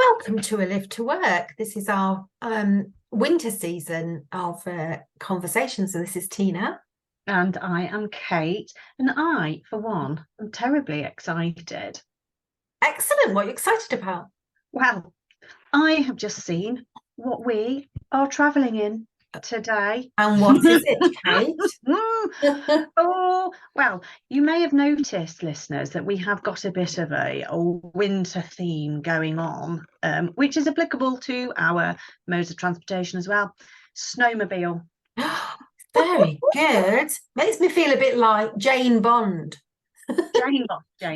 Welcome to A Live to Work. This is our winter season of conversations. And this is Tina. And I am Kate. And I, for one, am terribly excited. Excellent. What are you excited about? Well, I have just seen what we are travelling in today. And what is it, Kate? Oh, well, you may have noticed, listeners, that we have got a bit of a winter theme going on, which is applicable to our modes of transportation as well. Snowmobile. Very good. Makes me feel a bit like Jane Bond. Jane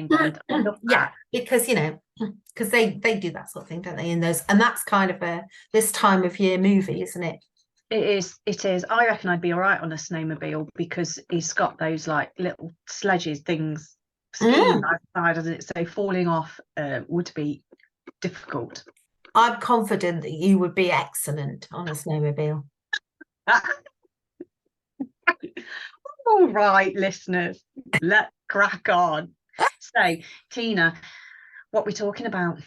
Bond. I love that. Yeah, because because they do that sort of thing, don't they? And that's kind of a this time of year movie, isn't it? It is. I reckon I'd be all right on a snowmobile because it's got those like little sledges things skiing outside, doesn't it? So falling off would be difficult. I'm confident that you would be excellent on a snowmobile. All right, listeners, let's crack on. So, Tina, what are we talking about?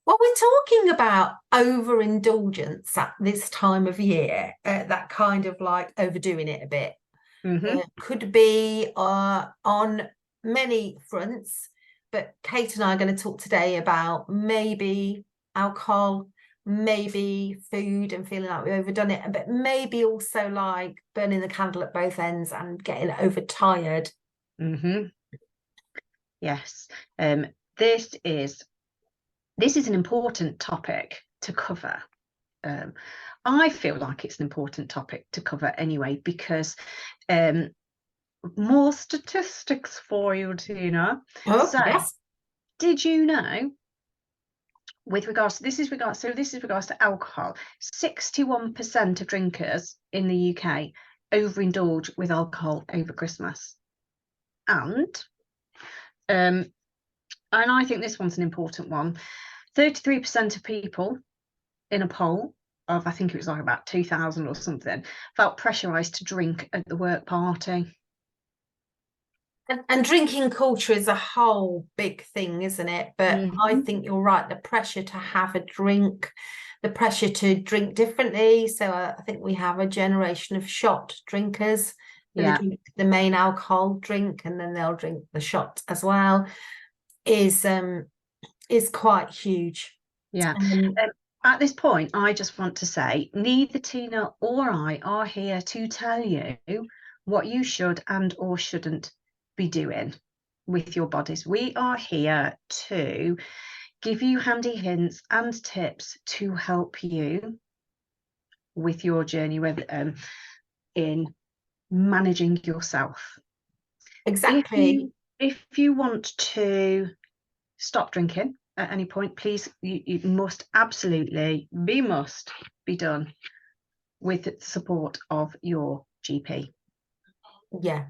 Well, we're talking about overindulgence at this time of year, that kind of like overdoing it a bit. Could be on many fronts, but Kate and I are going to talk today about maybe alcohol, maybe food and feeling like we've overdone it, but maybe also like burning the candle at both ends and getting overtired. Yes, this is an important topic to cover. I feel like it's an important topic to cover anyway, because more statistics for you, Tina. Yes. Did you know, with regards to this is regards to alcohol, 61% of drinkers in the UK overindulge with alcohol over Christmas. And I think this one's an important one. 33% of people in a poll of, I think it was like about 2,000 or something, felt pressurised to drink at the work party. And drinking culture is a whole big thing, isn't it? But I think you're right. The pressure to have a drink, the pressure to drink differently. So I think we have a generation of shot drinkers. Yeah. They drink the main alcohol drink and then they'll drink the shot as well. Is quite huge. Yeah. At this point, I just want to say neither Tina or I are here to tell you what you should and or shouldn't be doing with your bodies. We are here to give you handy hints and tips to help you with your journey with in managing yourself. Exactly. If you want to stop drinking at any point, please, you must absolutely be done with the support of your GP. Yeah.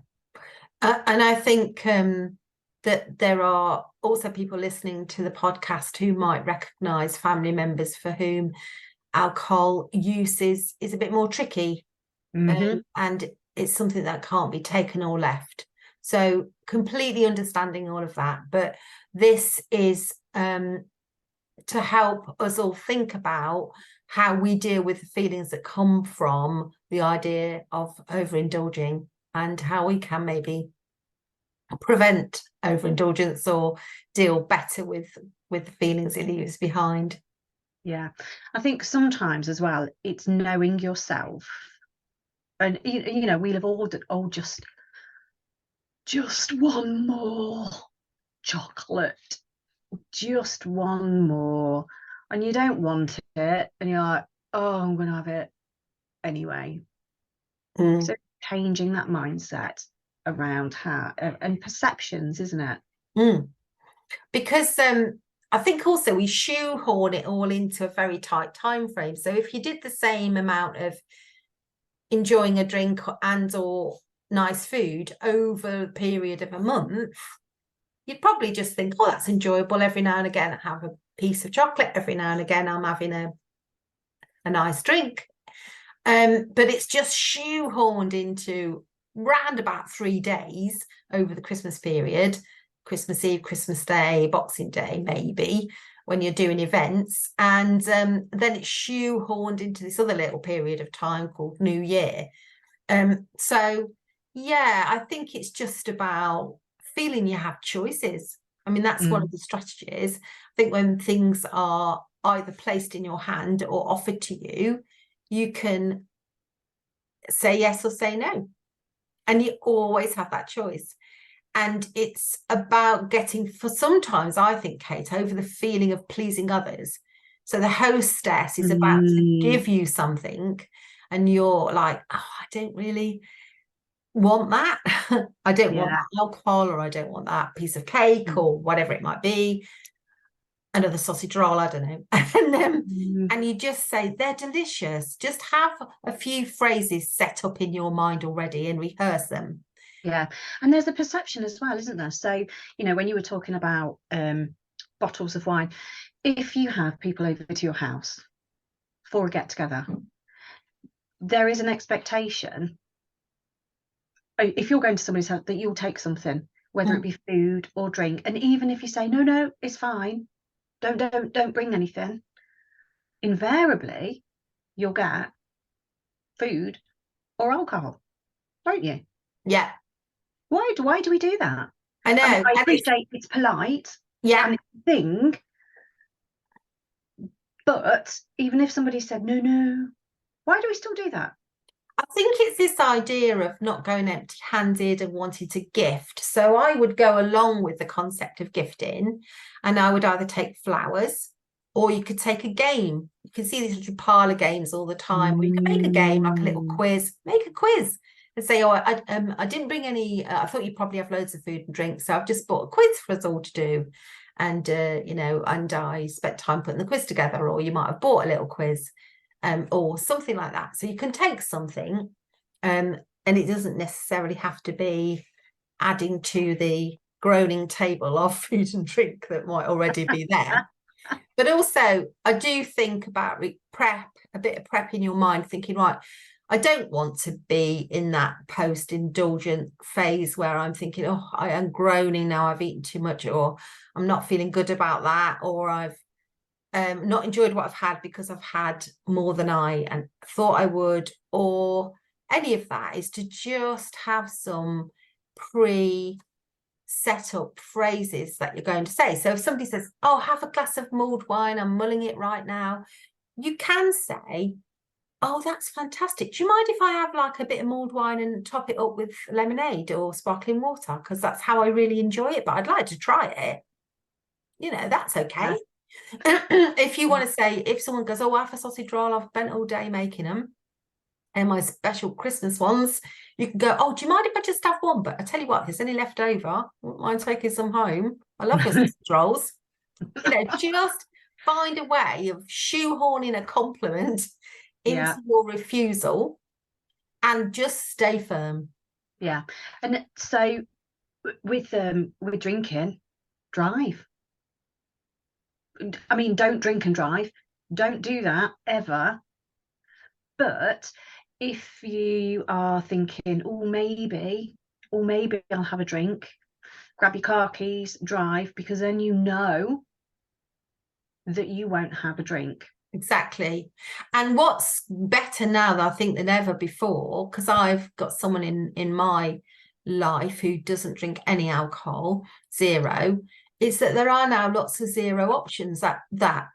And I think that there are also people listening to the podcast who might recognise family members for whom alcohol use is a bit more tricky, and it's something that can't be taken or left. So completely understanding all of that. But this is to help us all think about how we deal with the feelings that come from the idea of overindulging and how we can maybe prevent overindulgence or deal better with the feelings it leaves behind. Yeah, I think sometimes as well, it's knowing yourself. And, we'll have all just one more chocolate, just one more. And you don't want it. And you're like, oh, I'm going to have it anyway. So changing that mindset around how and perceptions, isn't it? Because I think also we shoehorn it all into a very tight time frame. So if you did the same amount of enjoying a drink and or nice food over a period of a month, you'd probably just think, oh, that's enjoyable. Every now and again I have a piece of chocolate, every now and again I'm having a nice drink. But it's just shoehorned into round about 3 days over the Christmas period, Christmas Eve, Christmas Day, Boxing Day, maybe, when you're doing events, and then it's shoehorned into this other little period of time called New Year. So yeah, I think it's just about feeling you have choices. I mean, that's one of the strategies. I think when things are either placed in your hand or offered to you, you can say yes or say no, and you always have that choice. And it's about getting, for sometimes I think, Kate, over the feeling of pleasing others. So the hostess is about to give you something and you're like, oh, I don't really want that. I don't want that alcohol, or I don't want that piece of cake, or whatever it might be, another sausage roll, I don't know. And you just say they're delicious. Just have a few phrases set up in your mind already and rehearse them. Yeah, and there's a perception as well, isn't there? So, you know, when you were talking about bottles of wine, if you have people over to your house for a get-together, there is an expectation, if you're going to somebody's house, that you'll take something, whether it be food or drink. And even if you say, no, it's fine, don't bring anything, invariably you'll get food or alcohol, won't you? Yeah. Why do we do that? I know. I mean, I appreciate it's polite, and it's a thing, but even if somebody said no, why do we still do that? I think it's this idea of not going empty-handed and wanting to gift. So I would go along with the concept of gifting, and I would either take flowers, or you could take a game. You can see these little parlor games all the time. Or you can make a game, like a little quiz. Make a quiz and say, oh, I didn't bring any. I thought you probably have loads of food and drink, so I've just bought a quiz for us all to do. And you know, and I spent time putting the quiz together. Or you might have bought a little quiz. Or something like that. So you can take something, and it doesn't necessarily have to be adding to the groaning table of food and drink that might already be there. But also, I do think about a bit of prep in your mind, thinking, right, I don't want to be in that post-indulgent phase where I'm thinking, oh, I am groaning now, I've eaten too much, or I'm not feeling good about that, or I've not enjoyed what I've had because I've had more than I thought I would, or any of that. Is to just have some set up phrases that you're going to say. So if somebody says, oh, have a glass of mulled wine, I'm mulling it right now, you can say, oh, that's fantastic. Do you mind if I have like a bit of mulled wine and top it up with lemonade or sparkling water? Because that's how I really enjoy it, but I'd like to try it. You know, that's okay. If you want to say, if someone goes, oh, I have a sausage roll, I've spent all day making them, and my special Christmas ones, you can go, oh, do you mind if I just have one? But I tell you what, if there's any left over, I wouldn't mind taking some home. I love your sausage rolls. You know, just find a way of shoehorning a compliment into your refusal, and just stay firm. Yeah. And so with drinking, drive. I mean, don't drink and drive. Don't do that ever. But if you are thinking, oh, maybe I'll have a drink, grab your car keys, drive, because then you know that you won't have a drink. Exactly. And what's better now, I think, than ever before, because I've got someone in my life who doesn't drink any alcohol, zero, is that there are now lots of zero options that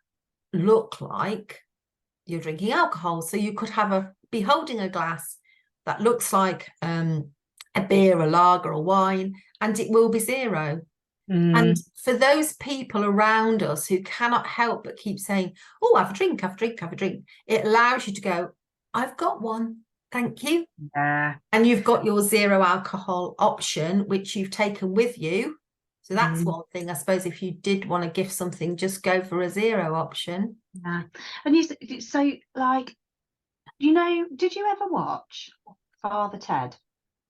look like you're drinking alcohol. So you could be holding a glass that looks like a beer, a lager, a wine, and it will be zero. And for those people around us who cannot help but keep saying, oh, have a drink, have a drink, have a drink, it allows you to go, I've got one, thank you. Yeah. And you've got your zero alcohol option, which you've taken with you. So that's one thing. I suppose if you did want to gift something, just go for a zero option. Yeah. And so like, you know, did you ever watch Father Ted?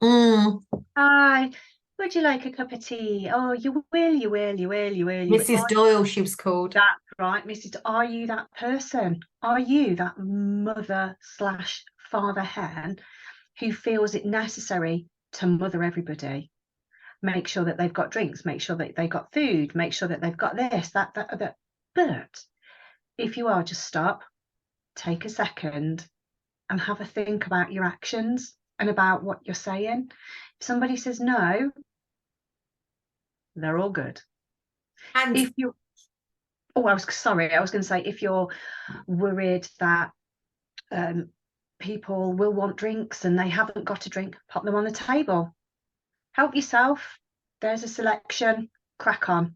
Hi, would you like a cup of tea? Oh, you will. Mrs Doyle, she was called. That's right, Mrs. Are you that person? Are you that mother/father hen who feels it necessary to mother everybody? Make sure that they've got drinks, make sure that they've got food, make sure that they've got this, that. But if you are, just stop, take a second and have a think about your actions and about what you're saying. If somebody says no, they're all good. And If you, oh, I was going to say, if you're worried that people will want drinks and they haven't got a drink, pop them on the table. Help yourself. There's a selection. Crack on.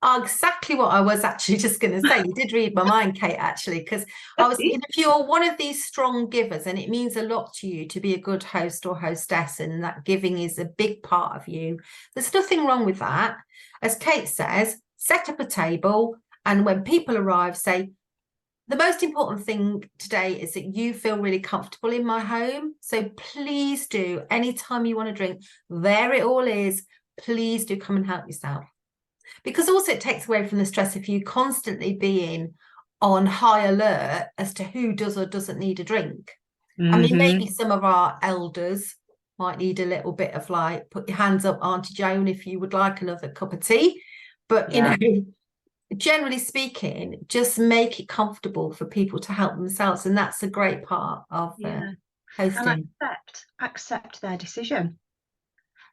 exactly what I was actually just going to say. You did read my mind, Kate, actually, because I was thinking, if you're one of these strong givers, and it means a lot to you to be a good host or hostess, and that giving is a big part of you, there's nothing wrong with that. As Kate says, set up a table, and when people arrive, say, the most important thing today is that you feel really comfortable in my home. So please do, anytime you want to drink, there it all is. Please do come and help yourself. Because also it takes away from the stress of you constantly being on high alert as to who does or doesn't need a drink. I mean, maybe some of our elders might need a little bit of like, put your hands up, Auntie Joan, if you would like another cup of tea. But, you know, generally speaking, just make it comfortable for people to help themselves. And that's a great part of hosting. And accept their decision.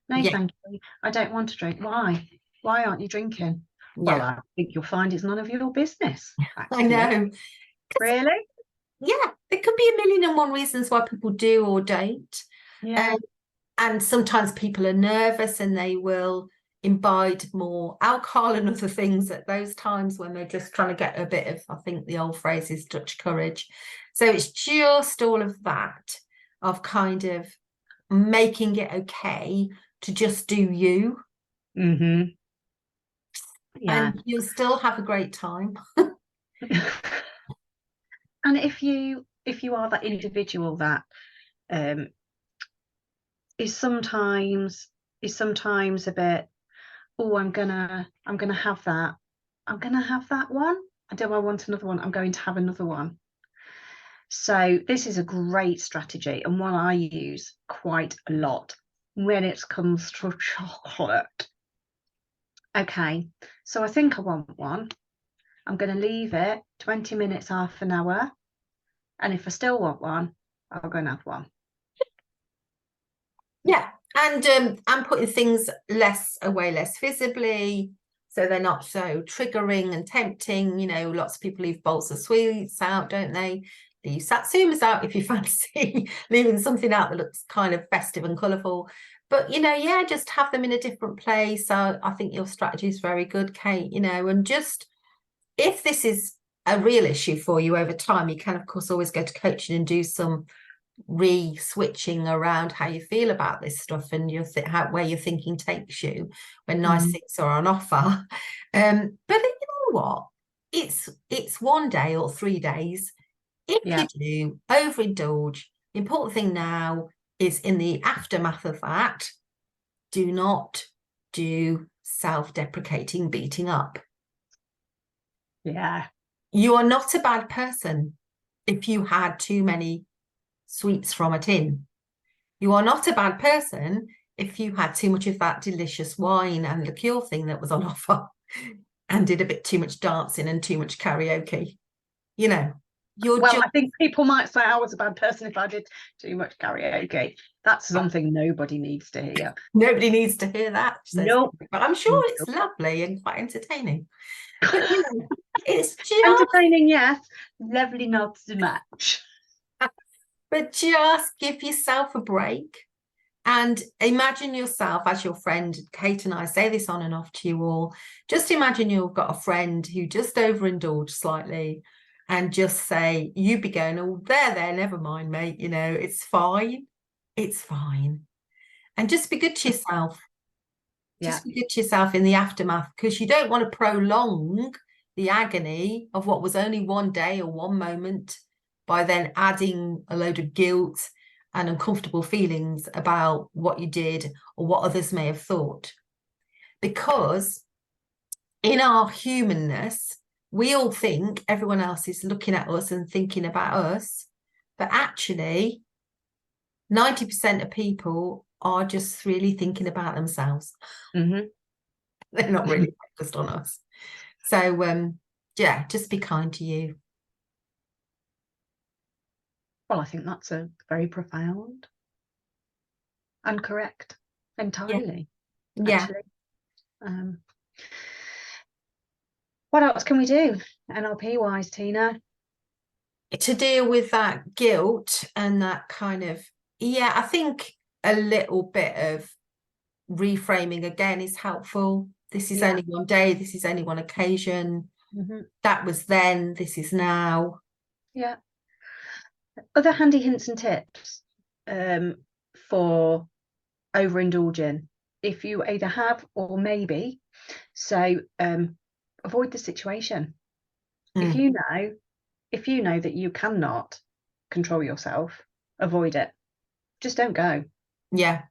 No, thank you. I don't want to drink. Why? Why aren't you drinking? Well, I think you'll find it's none of your business. Actually. I know. Really? Yeah, there could be a million and one reasons why people do or don't. Yeah. And sometimes people are nervous and they will imbibe more alcohol and other things at those times when they're just trying to get a bit of, I think the old phrase is Dutch courage. So it's just all of that of kind of making it okay to just do you. Yeah. And you'll still have a great time. And if you are that individual that is sometimes a bit, oh, I'm gonna have that. I'm gonna have that one. Do I want another one? I'm going to have another one. So this is a great strategy and one I use quite a lot when it comes to chocolate. Okay, so I think I want one. I'm going to leave it 20 minutes, half an hour. And if I still want one, I'll go and have one. Yeah, and I'm putting things less visibly, so they're not so triggering and tempting. You know, lots of people leave bowls of sweets out, don't they? Leave satsumas out if you fancy leaving something out that looks kind of festive and colourful. But, you know, yeah, just have them in a different place. So I think your strategy is very good, Kate, you know, and just if this is a real issue for you over time, you can, of course, always go to coaching and do some re-switching around how you feel about this stuff and your where your thinking takes you when nice things are on offer. But you know what? It's one day or 3 days. If you do overindulge, the important thing now is in the aftermath of that, do not do self-deprecating beating up. Yeah. You are not a bad person if you had too many sweets from a tin. You are not a bad person if you had too much of that delicious wine and liqueur thing that was on offer and did a bit too much dancing and too much karaoke. You know, I think people might say I was a bad person if I did too much karaoke. That's something nobody needs to hear. Nobody needs to hear that. Nope. But I'm sure it's lovely and quite entertaining. But, you know, it's just entertaining, yes. Lovely, not so much. But just give yourself a break and imagine yourself as your friend. Kate and I say this on and off to you all. Just imagine you've got a friend who just overindulged slightly and just say, you'd be going, oh, there, never mind, mate. You know, it's fine. It's fine. And just be good to yourself. Just be good to yourself in the aftermath, because you don't want to prolong the agony of what was only one day or one moment by then adding a load of guilt and uncomfortable feelings about what you did or what others may have thought. Because in our humanness, we all think everyone else is looking at us and thinking about us, but actually 90% of people are just really thinking about themselves. They're not really focused on us. So Yeah, just be kind to you. Well, I think that's a very profound and correct entirely, Yeah. actually. What else can we do NLP wise, Tina? To deal with that guilt and that kind of, I think a little bit of reframing again is helpful. This is only one day, this is only one occasion. That was then, this is now. Yeah. Other handy hints and tips for overindulging, if you either have or maybe. So avoid the situation. If you know that you cannot control yourself, avoid it. Just don't go. Yeah.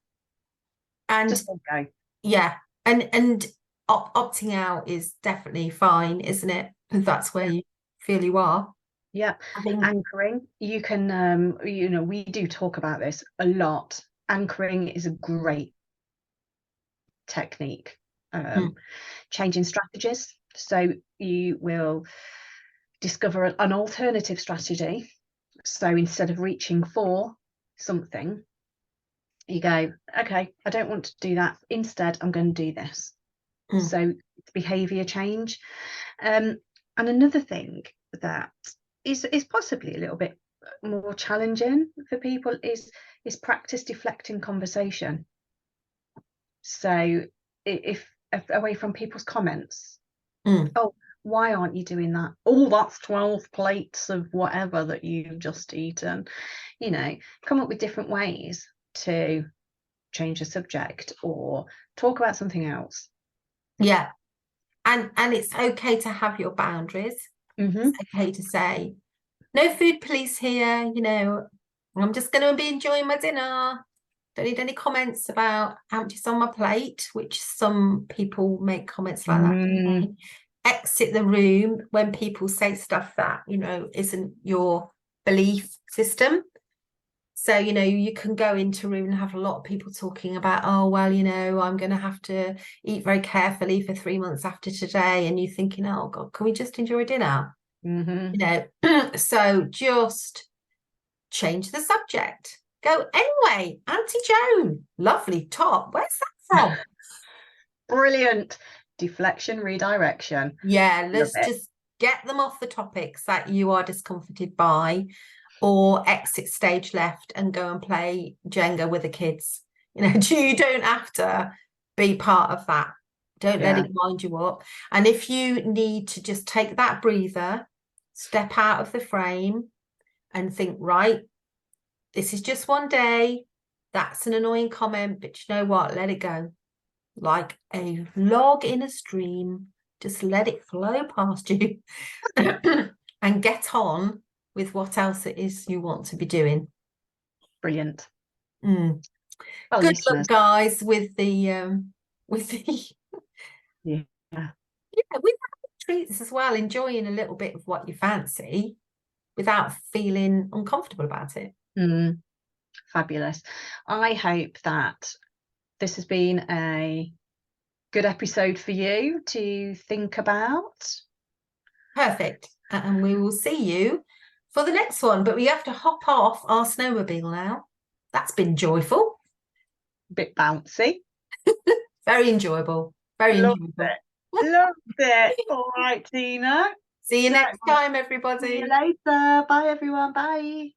And just don't go. Yeah. And opting out is definitely fine, isn't it? If that's where you feel you are. Yeah. Anchoring. You can we do talk about this a lot. Anchoring is a great technique. Changing strategies. So you will discover an alternative strategy. So instead of reaching for something, you go, okay, I don't want to do that. Instead, I'm going to do this. So it's behavior change. And another thing that is possibly a little bit more challenging for people is practice deflecting conversation. So if away from people's comments, oh, why aren't you doing that? Oh, that's 12 plates of whatever that you've just eaten. Come up with different ways to change the subject or talk about something else. Yeah. And it's okay to have your boundaries. It's okay to say, no food police here, I'm just going to be enjoying my dinner. Don't need any comments about how much is on my plate, which some people make comments like that. Exit the room when people say stuff that, isn't your belief system. So, you can go into a room and have a lot of people talking about, oh, well, I'm going to have to eat very carefully for 3 months after today. And you're thinking, oh, God, can we just enjoy dinner? So just change the subject. Go, anyway, Auntie Joan, lovely top. Where's that from? Brilliant. Deflection, redirection. Yeah, let's just get them off the topics that you are discomforted by, or exit stage left and go and play Jenga with the kids. You don't have to be part of that. Don't let it wind you up. And if you need to just take that breather, step out of the frame and think, right, this is just one day. That's an annoying comment, but you know what? Let it go. Like a log in a stream, just let it flow past you and get on with what else it is you want to be doing. Brilliant. Well, good luck, guys, with the with the treats as well, enjoying a little bit of what you fancy without feeling uncomfortable about it. Fabulous. I hope that this has been a good episode for you to think about. Perfect. And we will see you for the next one, but we have to hop off our snowmobile now. That's been joyful. A bit bouncy. Very enjoyable. Very enjoyable. Loved it. All right, Tina. See you next time, everybody. See you later. Bye, everyone. Bye.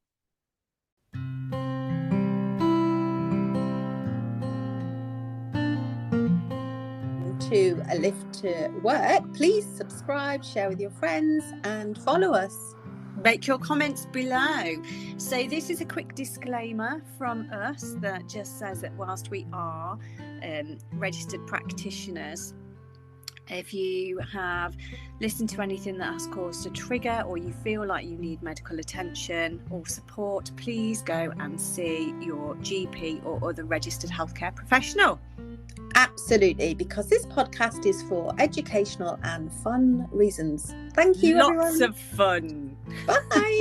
To A Lift to Work, please subscribe, share with your friends and follow us. Make your comments below. So this is a quick disclaimer from us that just says that whilst we are registered practitioners, if you have listened to anything that has caused a trigger or you feel like you need medical attention or support, please go and see your GP or other registered healthcare professional. Absolutely, because this podcast is for educational and fun reasons. Thank you, everyone. Lots of fun. Bye.